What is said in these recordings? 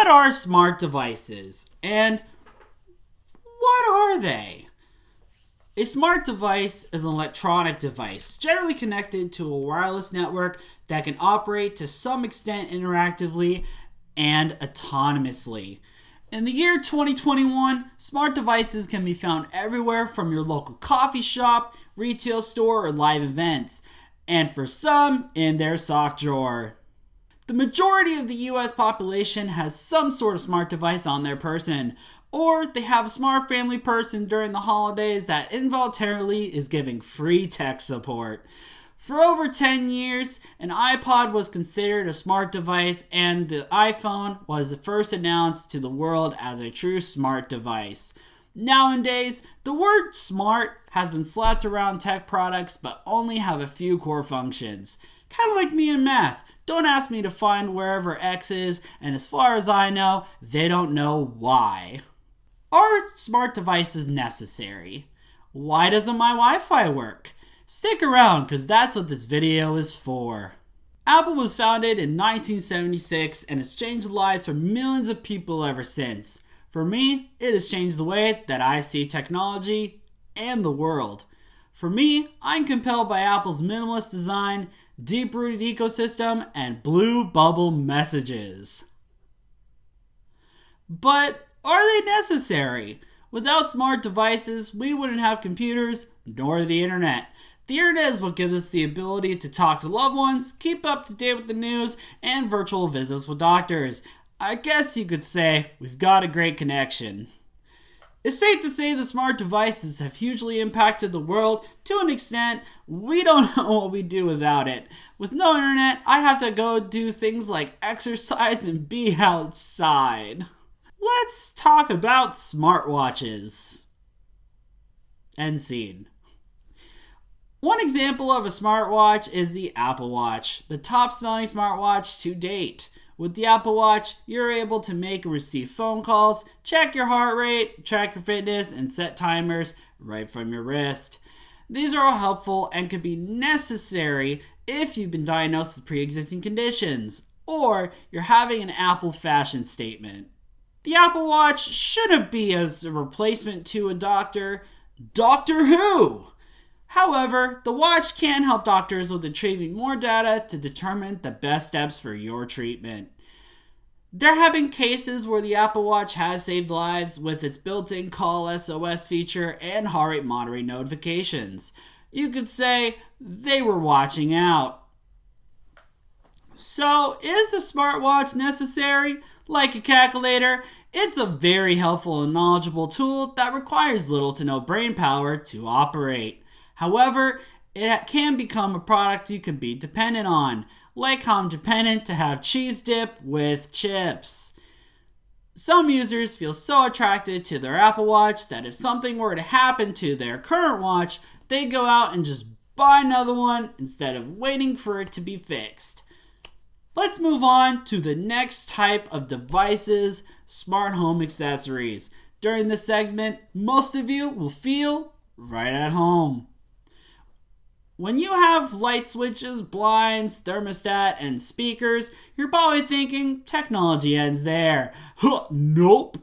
What are smart devices, and what are they? A smart device is an electronic device generally connected to a wireless network that can operate to some extent interactively and autonomously. In the year 2021, smart devices can be found everywhere from your local coffee shop, retail store, or live events, and for some, in their sock drawer. The majority of the US population has some sort of smart device on their person, or they have a smart family person during the holidays that involuntarily is giving free tech support. For over 10 years, an iPod was considered a smart device, and the iPhone was first announced to the world as a true smart device. Nowadays, the word smart has been slapped around tech products but only have a few core functions. Kind of like me in math. Don't ask me to find wherever X is, and as far as I know, they don't know why. Are smart devices necessary? Why doesn't my Wi-Fi work? Stick around, because that's what this video is for. Apple was founded in 1976 and has changed the lives for millions of people ever since. For me, it has changed the way that I see technology and the world. For me, I'm compelled by Apple's minimalist design, deep-rooted ecosystem, and blue bubble messages. But are they necessary? Without smart devices, we wouldn't have computers nor the internet. The internet is what gives us the ability to talk to loved ones, keep up to date with the news, and virtual visits with doctors. I guess you could say we've got a great connection. It's safe to say the smart devices have hugely impacted the world to an extent we don't know what we'd do without it. With no internet, I'd have to go do things like exercise and be outside. Let's talk about smartwatches. End scene. One example of a smartwatch is the Apple Watch, the top smelling smartwatch to date. With the Apple Watch, you're able to make and receive phone calls, check your heart rate, track your fitness, and set timers right from your wrist. These are all helpful and could be necessary if you've been diagnosed with pre-existing conditions, or you're having an Apple fashion statement. The Apple Watch shouldn't be as a replacement to a doctor. Doctor Who! However, the watch can help doctors with retrieving more data to determine the best steps for your treatment. There have been cases where the Apple Watch has saved lives with its built-in Call SOS feature and heart rate monitoring notifications. You could say they were watching out. So, is the smartwatch necessary? Like a calculator, it's a very helpful and knowledgeable tool that requires little to no brain power to operate. However, it can become a product you can be dependent on, like how I'm dependent to have cheese dip with chips. Some users feel so attracted to their Apple Watch that if something were to happen to their current watch, they go out and just buy another one instead of waiting for it to be fixed. Let's move on to the next type of devices, smart home accessories. During this segment, most of you will feel right at home. When you have light switches, blinds, thermostat, and speakers, you're probably thinking technology ends there. Nope.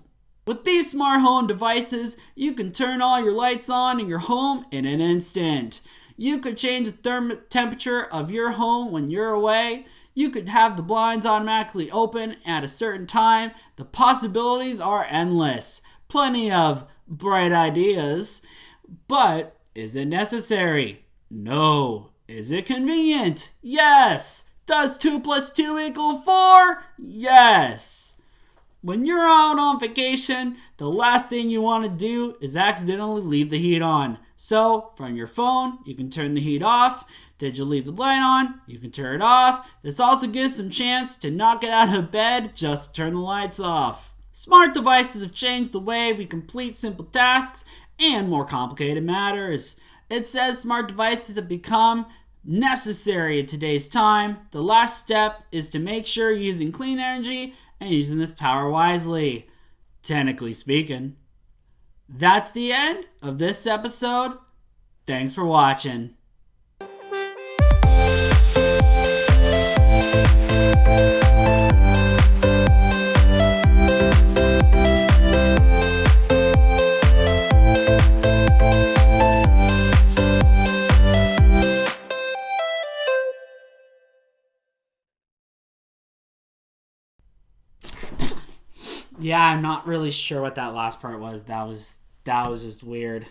With these smart home devices, you can turn all your lights on in your home in an instant. You could change the temperature of your home when you're away. You could have the blinds automatically open at a certain time. The possibilities are endless. Plenty of bright ideas. But is it necessary? No. Is it convenient? Yes. Does 2 + 2 = 4? Yes. When you're out on vacation, the last thing you want to do is accidentally leave the heat on. So, from your phone, you can turn the heat off. Did you leave the light on? You can turn it off. This also gives some chance to not get out of bed, just turn the lights off. Smart devices have changed the way we complete simple tasks and more complicated matters. It says smart devices have become necessary in today's time. The last step is to make sure you're using clean energy and using this power wisely. Technically speaking. That's the end of this episode. Thanks for watching. Yeah, I'm not really sure what that last part was. That was just weird.